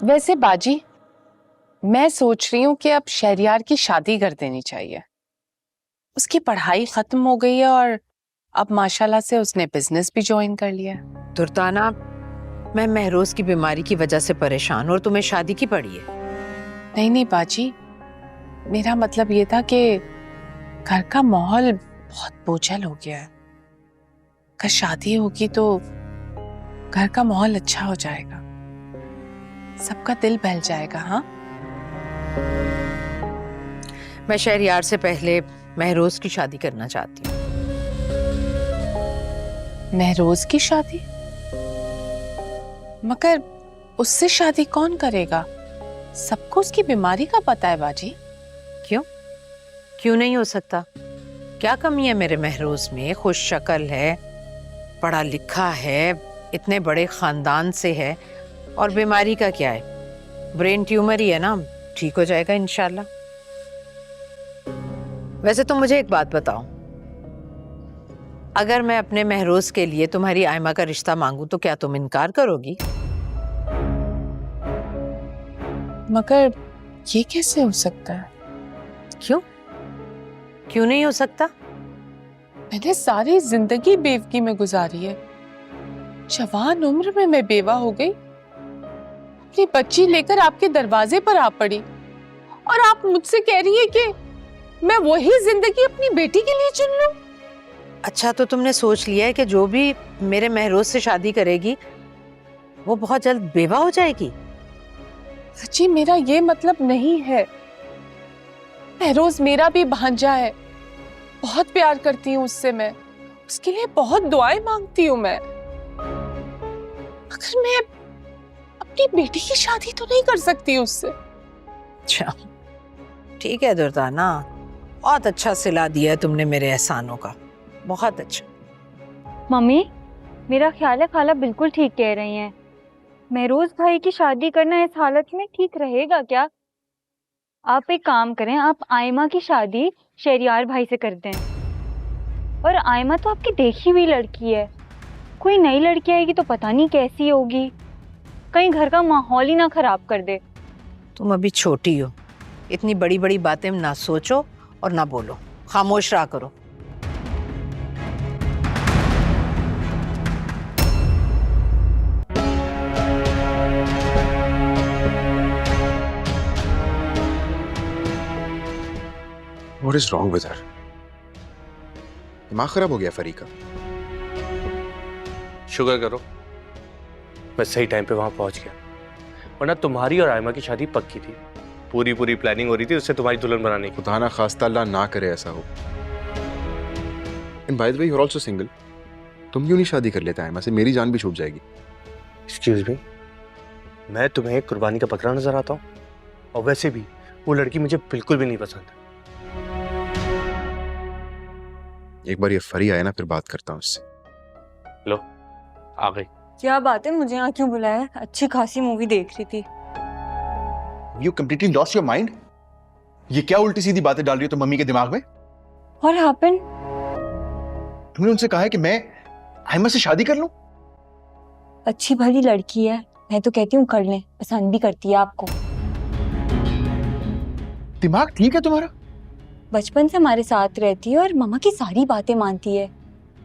वैसे बाजी, मैं सोच रही हूँ कि अब शहरयार की शादी कर देनी चाहिए। उसकी पढ़ाई खत्म हो गई है और अब माशाल्लाह से उसने बिजनेस भी ज्वाइन कर लिया है। दुर्दाना, मैं महरोज की बीमारी की वजह से परेशान और तुम्हें शादी की पड़ी है। नहीं नहीं बाजी, मेरा मतलब ये था कि घर का माहौल बहुत बोझल हो गया है। अगर शादी होगी तो घर का माहौल अच्छा हो जाएगा, सबका दिल बहल जाएगा। हाँ, मैं शहरयार से पहले महरोज की शादी करना चाहती हूँ। महरोज की शादी? मगर उससे शादी कौन करेगा? सबको उसकी बीमारी का पता है बाजी। क्यों क्यों नहीं हो सकता? क्या कमी है मेरे महरोज में? खुश शक्ल है, पढ़ा लिखा है, इतने बड़े खानदान से है, और बीमारी का क्या है? ब्रेन ट्यूमर ही है ना, ठीक हो जाएगा इंशाल्लाह। वैसे तुम मुझे एक बात बताओ, अगर मैं अपने महरोज के लिए तुम्हारी आयमा का रिश्ता मांगू तो क्या तुम इनकार करोगी? मगर ये कैसे हो सकता है? क्यों क्यों नहीं हो सकता? मैंने सारी जिंदगी बेवकी में गुजारी है। जवान उम्र में मैं बेवा हो गई, अपनी बच्ची लेकर आपके दरवाजे पर आ पड़ी, और आप मुझसे कह रही है कि मैं वही जिंदगी अपनी बेटी के लिए चुन लूं? अच्छा, तो तुमने सोच लिया है कि जो भी मेरे महरोज से शादी करेगी वो बहुत जल्द बेवा हो जाएगी? सच्ची, मेरा ये मतलब नहीं है। महरोज मेरा भी भांजा है, बहुत प्यार करती हूँ उससे, मैं उसके लिए बहुत दुआएं मांगती हूँ मैं। मगर मैं अपनी बेटी की शादी तो नहीं कर सकती उससे। अच्छा ठीक है दुर्दाना, बहुत अच्छा सिला दिया है तुमने मेरे एहसानों का, बहुत अच्छा। मम्मी, मेरा ख्याल है खाला बिल्कुल ठीक कह रही हैं। महरोज भाई की शादी करना इस हालत में ठीक रहेगा क्या? आप एक काम करें, आप आयमा की शादी शहरयार भाई से कर दें। और आयमा तो आपकी देखी हुई लड़की है, कोई नई लड़की आएगी तो पता नहीं कैसी होगी, कहीं घर का माहौल ही ना खराब कर दे। तुम अभी छोटी हो, इतनी बड़ी बड़ी बातें ना सोचो और ना बोलो, खामोश रहा करो। What is wrong with her? दिमाग खराब हो गया फरी का। शुक्र करो मैं सही टाइम पे वहां पहुंच गया, वरना तुम्हारी और आयमा की शादी पक्की थी। पूरी प्लानिंग हो रही थी उससे तुम्हारी दुल्हन बनाने की। खुदा ना खास्ता अल्लाह ना करे ऐसा हो। And by the way, you are also single. तुम क्यों नहीं शादी कर लेते आयमा से? मेरी जान भी छूट जाएगी। एक्सक्यूज मी, मैं तुम्हें कुर्बानी का बकरा नजर आता हूँ? और वैसे भी वो लड़की मुझे बिल्कुल भी नहीं पसंद। एक बार ये फरी आए ना, फिर बात करता हूँ उससे। लो आ गई। क्या बात है, मुझे यहाँ क्यों बुलाया? अच्छी खासी मूवी देख रही थी। You completely lost your mind? ये क्या उल्टी सीधी बातें डाल रही हो तुम मम्मी के दिमाग में? What happened? तुमने उनसे कहा है कि मैं आयमा से शादी कर लूं? अच्छी भली लड़की है, मैं तो कहती हूँ कर लें, पसंद भी करती है आपको। दिमाग ठीक है तुम्हारा? बचपन से हमारे साथ रहती है और मम्मा की सारी बातें मानती है।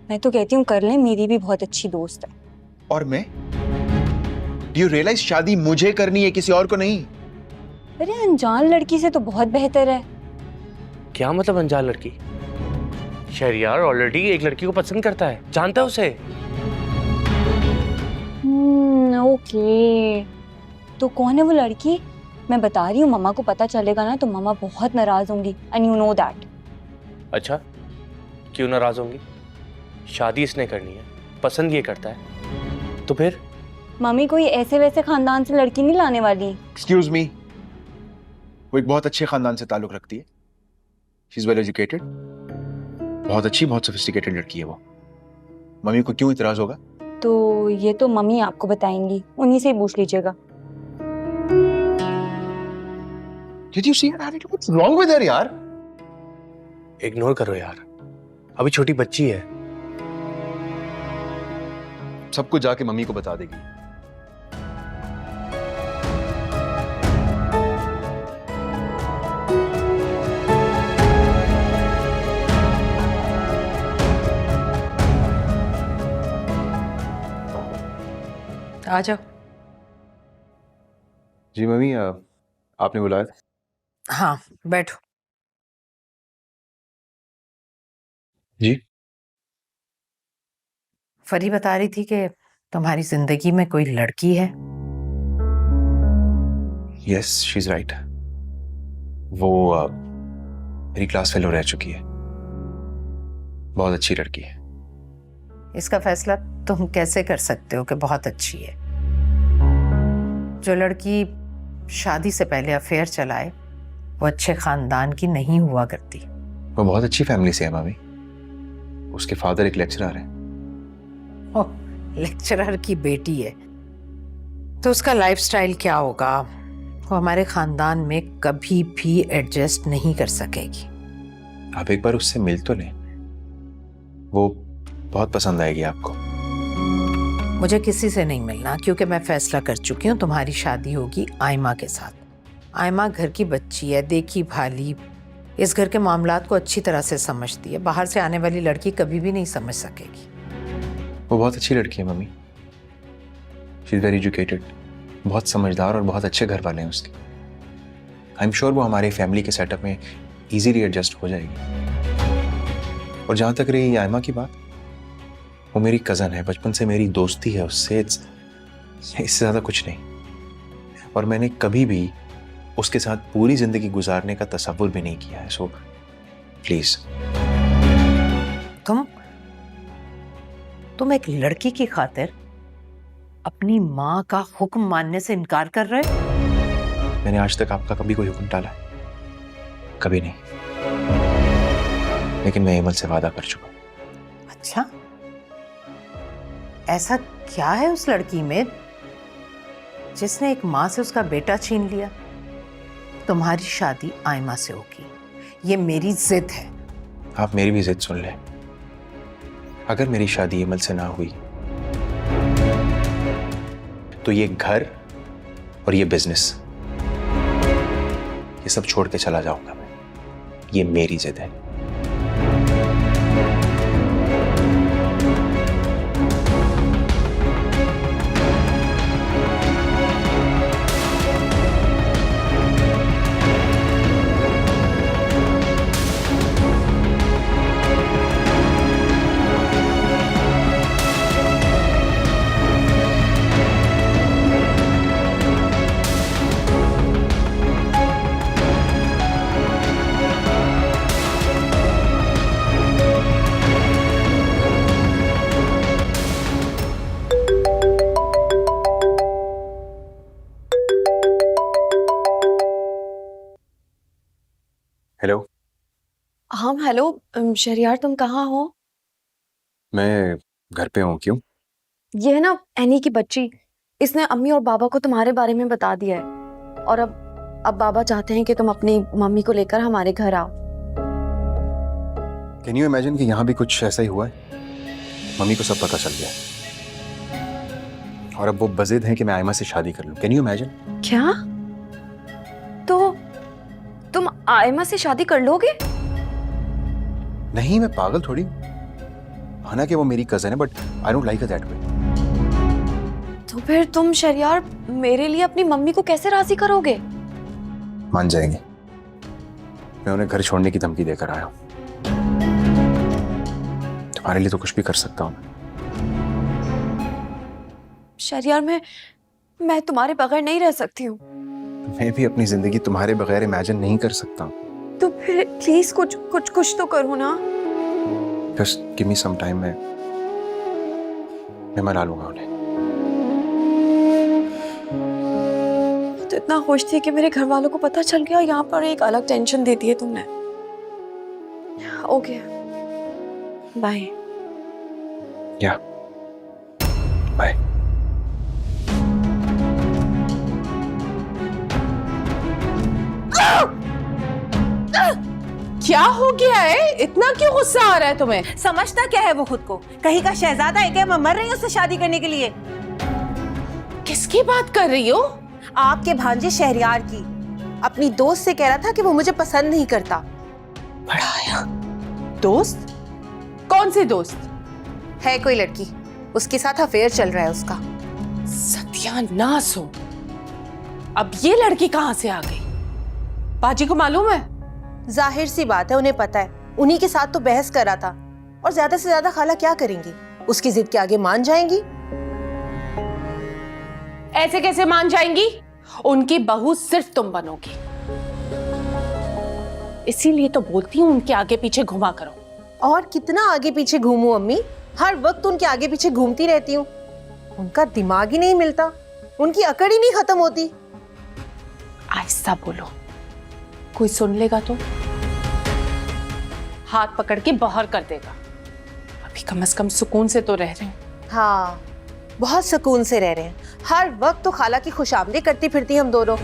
मैं तो कहती हूँ कर लें, मेरी भी बहुत अच्छी दोस्त है। और मैं? Do you realize शादी मुझे करनी है, किसी और को नहीं। अरे अनजान लड़की से तो बहुत बेहतर है। क्या मतलब अनजान लड़की? शहरयार ऑलरेडी एक लड़की को पसंद करता है, जानता है उसे। ओके, तो कौन है वो लड़की? मैं बता रही हूँ, मम्मा को पता चलेगा ना तो मम्मा बहुत नाराज होंगी, एंड यू नो दैट। अच्छा, क्यों नाराज होंगी? शादी इसने करनी है, पसंद ये करता है, तो फिर? मम्मी कोई ऐसे वैसे खानदान से लड़की नहीं लाने वाली। Excuse me, वो एक बहुत अच्छे खानदान से ताल्लुक रखती है। She's well educated, बहुत अच्छी, बहुत सोफिस्टिकेटेड लड़की है वो। मम्मी को क्यों इतराज होगा? तो ये तो मम्मी आपको बताएंगी, उन्हीं से ही पूछ लीजिएगा। Did you see her attitude? What's wrong with her यार? इग्नोर करो यार, अभी छोटी बच्ची है। सबको जाके मम्मी को बता देगी। आ जाओ। जी मम्मी, आपने बुलाया था? हाँ, बैठो। जी। फरी बता रही थी कि तुम्हारी जिंदगी में कोई लड़की है। Yes, she is right. वो मेरी क्लास फेलो रह चुकी है। बहुत अच्छी लड़की है। इसका फैसला तुम कैसे कर सकते हो कि बहुत अच्छी है? जो लड़की शादी से पहले अफेयर चलाए वो अच्छे खानदान की नहीं हुआ करती। वो बहुत अच्छी फैमिली से है मम्मी। उसके फादर एक लेक्चरर है। ओह, लेक्चरर की बेटी है तो उसका लाइफस्टाइल क्या होगा? वो हमारे खानदान में कभी भी एडजस्ट नहीं कर सकेगी। आप एक बार उससे मिल तो लें, वो बहुत पसंद आएगी आपको। मुझे किसी से नहीं मिलना, क्योंकि मैं फैसला कर चुकी हूँ तुम्हारी शादी होगी आयमा के साथ। आयमा घर की बच्ची है, देखी भाली, इस घर के मामलात को अच्छी तरह से समझती है। बाहर से आने वाली लड़की कभी भी नहीं समझ सकेगी। वो बहुत अच्छी लड़की है mummy. She is very educated, बहुत समझदार और बहुत अच्छे घर वाले हैं उसके। आई एम श्योर वो हमारे फैमिली के सेटअप में इजीली एडजस्ट हो जाएगी। और जहां तक रही आयमा की बात, वो मेरी कज़न है, बचपन से मेरी दोस्ती है उससे। इससे ज़्यादा कुछ नहीं। और मैंने कभी भी उसके साथ पूरी जिंदगी गुजारने का तसव्वुर भी नहीं किया है। So please. तुम एक लड़की की खातिर अपनी माँ का हुक्म मानने से इनकार कर रहे हो? मैंने आज तक आपका कभी कोई हुक्म टाला है? कभी नहीं। लेकिन मैं एमल से वादा कर चुका हूं। अच्छा, ऐसा क्या है उस लड़की में जिसने एक माँ से उसका बेटा छीन लिया? तुम्हारी शादी आयमा से होगी, ये मेरी जिद है। आप मेरी भी जिद सुन लें। अगर मेरी शादी एमल से ना हुई तो ये घर और ये बिजनेस, ये सब छोड़ के चला जाऊंगा मैं। ये मेरी जिद है। हेलो। हाँ हेलो। शहरियार, तुम कहाँ हो? मैं घर पे हूँ। क्यों? ये है ना एनी की बच्ची, इसने अम्मी और बाबा को तुम्हारे बारे में बता दिया है। और अब बाबा चाहते हैं कि तुम अपनी मम्मी को लेकर हमारे घर आओ। कैन यू इमेजिन कि यहाँ भी कुछ ऐसा ही हुआ है? मम्मी को सब पता चल गया और अब वो बज़िद हैं कि मैं आयमा से शादी कर लूं। Can you imagine? क्या? तो तुम आयमा से शादी कर लोगे? नहीं, मैं पागल थोड़ी। हालांकि वो मेरी कजन है, but I don't like her that way. तो फिर तुम शहरियार मेरे लिए अपनी मम्मी को कैसे राजी करोगे? मान जाएंगे। मैं उन्हें घर छोड़ने की धमकी देकर आया हूं। तुम्हारे लिए तो कुछ भी कर सकता हूं। शहरियार, मैं तुम्हारे बगैर नहीं रह सकती हूँ। मैं भी अपनी जिंदगी तुम्हारे बगैर इमेजिन नहीं कर सकता हूं। तो फिर प्लीज कुछ तो करो ना। Just give me some time. मैं मना लूंगा उन्हें। तो इतना खुश थी कि मेरे घर वालों को पता चल गया। यहाँ पर एक अलग टेंशन दे दी है तुमने। Okay, bye. या बाय। क्या हो गया है? इतना क्यों गुस्सा आ रहा है तुम्हें? समझता क्या है वो खुद को? कहीं का शहजादा है क्या? मैं मर रही हूँ उससे शादी करने के लिए। किसकी बात कर रही हो? आपके भांजे शहरियार की। अपनी दोस्त से कह रहा था कि वो मुझे पसंद नहीं करता। बढ़ाया दोस्त? कौन सी दोस्त? है कोई लड़की, उसके साथ अफेयर चल रहा है उसका। सत्यानाश हो। अब ये लड़की कहां से आ गई? बाजी को मालूम है? जाहिर सी बात है, उन्हें पता है। उन्हीं के साथ तो बहस करा था। और ज्यादा से ज्यादा खाला क्या करेंगी? उसकी जिद के आगे मान जाएंगी? ऐसे कैसे मान जाएंगी? उनकी बहू सिर्फ तुम बनोगी। इसीलिए तो बोलती हूँ उनके आगे पीछे घुमा करो। और कितना आगे पीछे घूमूं अम्मी? हर वक्त उनके आगे पीछे घूमती रहती हूँ। उनका दिमाग ही नहीं मिलता, उनकी अकड़ ही नहीं खत्म होती। आहिस्ता बोलो, कोई सुन लेगा तो हाथ पकड़ के बाहर कर देगा। अभी कम से कम सुकून से तो रह रहे हैं। हाँ, बहुत सुकून से रह रहे हैं। हर वक्त तो खाला की खुशामदी करती फिरती हम दोनों।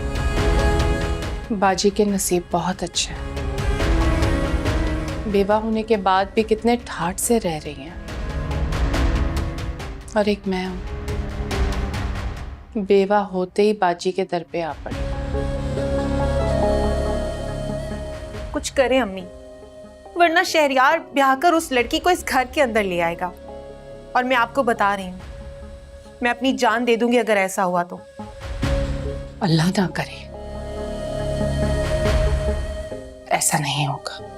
बाजी के नसीब बहुत अच्छे हैं। बेवा होने के बाद भी कितने ठाठ से रह रही हैं। और एक मैं हूं, बेवा होते ही बाजी के दर पे आ पड़ी। कुछ करें अम्मी, वरना शहरयार ब्याह कर उस लड़की को इस घर के अंदर ले आएगा। और मैं आपको बता रही हूँ, मैं अपनी जान दे दूंगी अगर ऐसा हुआ तो। अल्लाह ना करे ऐसा नहीं होगा।